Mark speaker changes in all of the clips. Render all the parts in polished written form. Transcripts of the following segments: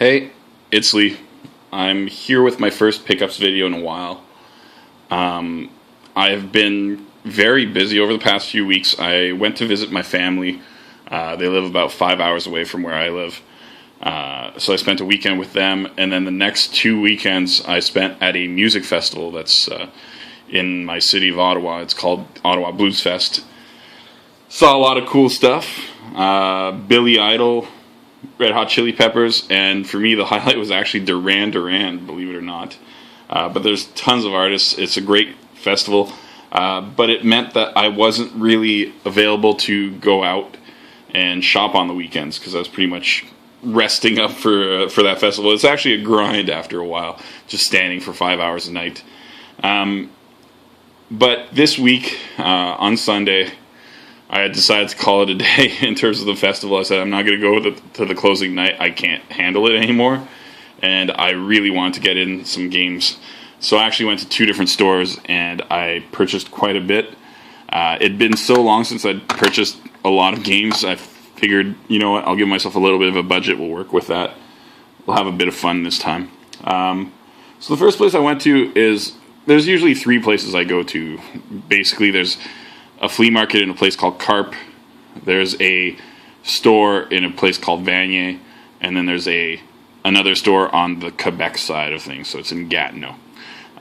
Speaker 1: Hey, it's Lee. I'm here with my first pickups video in a while. I have been very busy over the past few weeks. I went to visit my family. They live about 5 hours away from where I live. So I spent a weekend with them, and then the next 2 weekends I spent at a music festival that's in my city of Ottawa. It's called Ottawa Blues Fest. Saw a lot of cool stuff. Billy Idol, Red Hot Chili Peppers, and for me the highlight was actually Duran Duran, believe it or not. But there's tons of artists. It's a great festival, but it meant that I wasn't really available to go out and shop on the weekends because I was pretty much resting up for that festival. It's actually a grind after a while, just standing for 5 hours a night. But this week, on Sunday, I had decided to call it a day in terms of the festival. I said, I'm not going to go to the closing night. I can't handle it anymore. And I really wanted to get in some games. So I actually went to 2 different stores and I purchased quite a bit. It'd been so long since I'd purchased a lot of games. I figured, you know what, I'll give myself a little bit of a budget. We'll work with that. We'll have a bit of fun this time. So the first place I went to is, there's usually 3 places I go to. Basically, there's a flea market in a place called Carp. There's a store in a place called Vanier, and then there's another store on the Quebec side of things, so it's in Gatineau.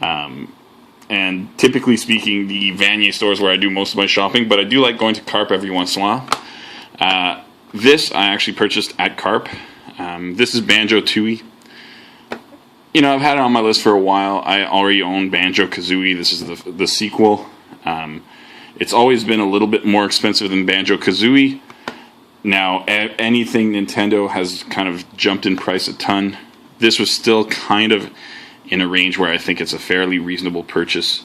Speaker 1: And typically speaking, the Vanier store is where I do most of my shopping, but I do like going to Carp every once in a while. This I actually purchased at Carp. This is Banjo-Tooie. You know, I've had it on my list for a while. I already own Banjo-Kazooie. This is the sequel. It's always been a little bit more expensive than Banjo-Kazooie. Now, anything Nintendo has kind of jumped in price a ton. This was still kind of in a range where I think it's a fairly reasonable purchase.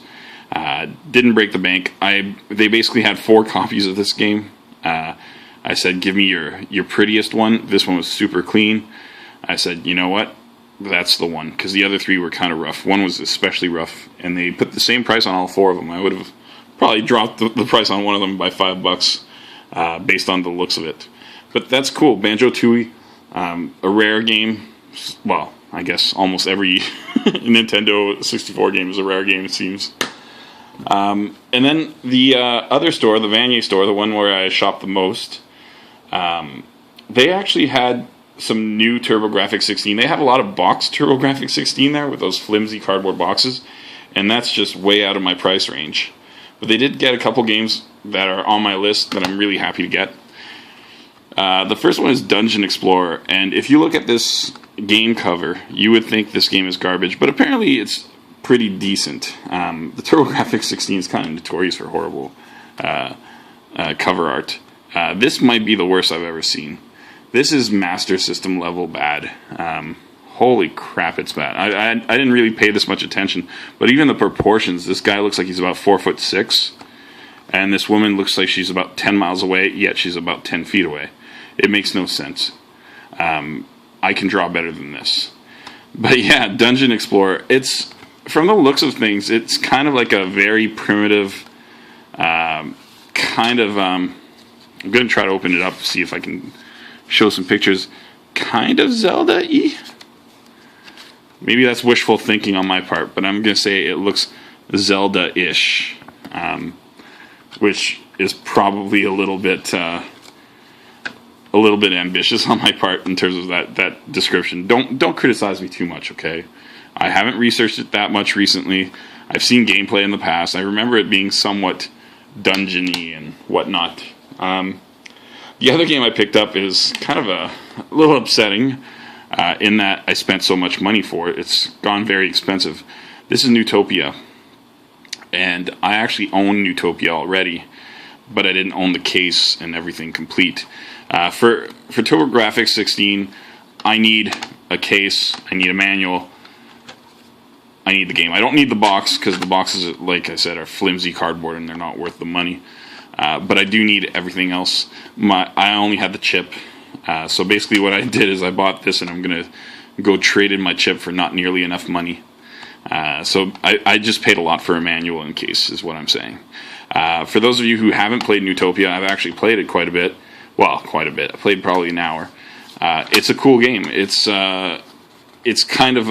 Speaker 1: Didn't break the bank. They basically had 4 copies of this game. I said, give me your prettiest one. This one was super clean. I said, you know what? That's the one. Because the other 3 were kind of rough. One was especially rough. And they put the same price on all 4 of them. I would have probably dropped the price on one of them by $5 based on the looks of it. But that's cool. Banjo-Tooie, a rare game. Well, I guess almost every Nintendo 64 game is a rare game, it seems. And then the other store, the Vanier store, the one where I shop the most, they actually had some new TurboGrafx 16. They have a lot of boxed TurboGrafx 16 there with those flimsy cardboard boxes, and that's just way out of my price range. But they did get a couple games that are on my list that I'm really happy to get. The first one is Dungeon Explorer, and if you look at this game cover, you would think this game is garbage, but apparently it's pretty decent. The TurboGrafx 16 is kind of notorious for horrible cover art. This might be the worst I've ever seen. This is Master System level bad. Holy crap, it's bad. I didn't really pay this much attention, but even the proportions, this guy looks like he's about 4'6", and this woman looks like she's about 10 miles away, yet she's about 10 feet away. It makes no sense. I can draw better than this. But yeah, Dungeon Explorer, it's, from the looks of things, it's kind of like a very primitive, I'm going to try to open it up, see if I can show some pictures, kind of Zelda-y. Maybe that's wishful thinking on my part, but I'm going to say it looks Zelda-ish, which is probably a little bit ambitious on my part in terms of that description. Don't criticize me too much, okay? I haven't researched it that much recently. I've seen gameplay in the past. I remember it being somewhat dungeony and whatnot. The other game I picked up is kind of a little upsetting. In that I spent so much money for it. It's gone very expensive. This is Newtopia. And I actually own Newtopia already, but I didn't own the case and everything complete. For TurboGrafx 16, I need a case, I need a manual, I need the game. I don't need the box, because the boxes, like I said, are flimsy cardboard and they're not worth the money. But I do need everything else. I only had the chip. So basically what I did is I bought this and I'm going to go trade in my chip for not nearly enough money. So I just paid a lot for a manual in case, is what I'm saying. For those of you who haven't played Newtopia, I've actually played it quite a bit. Well, quite a bit. I played probably an hour. It's a cool game. It's it's kind of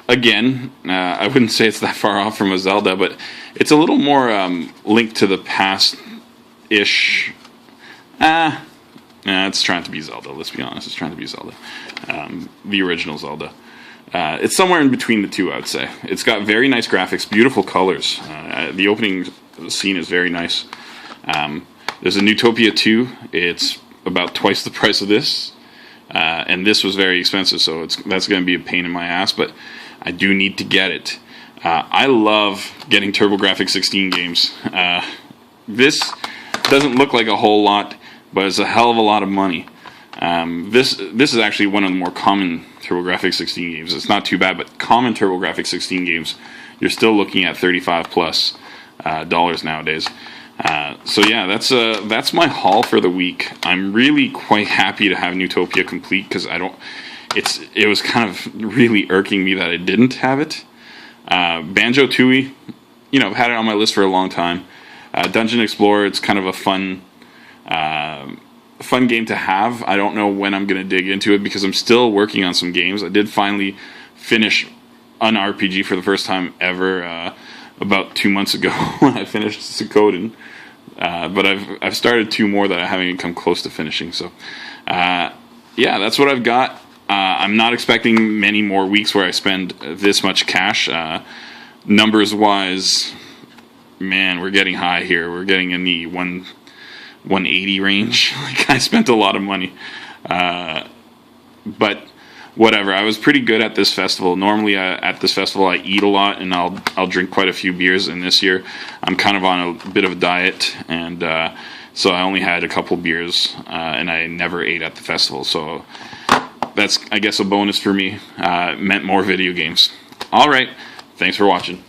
Speaker 1: again, I wouldn't say it's that far off from a Zelda, but it's a little more linked to the past-ish. It's trying to be Zelda, let's be honest. It's trying to be Zelda. The original Zelda. It's somewhere in between the two, I would say. It's got very nice graphics, beautiful colors. The opening scene is very nice. There's a Newtopia 2. It's about twice the price of this. And this was very expensive, so that's going to be a pain in my ass, but I do need to get it. I love getting TurboGrafx 16 games. This doesn't look like a whole lot, but it's a hell of a lot of money. This is actually one of the more common TurboGrafx 16 games. It's not too bad, but common TurboGrafx 16 games, you're still looking at $35 plus dollars nowadays. So yeah, that's my haul for the week. I'm really quite happy to have Newtopia complete because it was kind of really irking me that I didn't have it. Banjo-Tooie, I've had it on my list for a long time. Dungeon Explorer, it's kind of a fun game to have. I don't know when I'm going to dig into it because I'm still working on some games. I did finally finish an RPG for the first time ever about 2 months ago when I finished Suikoden. But I've started 2 more that I haven't even come close to finishing. So, yeah, that's what I've got. I'm not expecting many more weeks where I spend this much cash. Numbers-wise, man, we're getting high here. We're getting in the 180 range. Like, I spent a lot of money. But whatever. I was pretty good at this festival. Normally at this festival I eat a lot and I'll drink quite a few beers. And this year I'm kind of on a bit of a diet, and so I only had a couple beers, and I never ate at the festival. So that's, I guess, a bonus for me. It meant more video games. All right. Thanks for watching.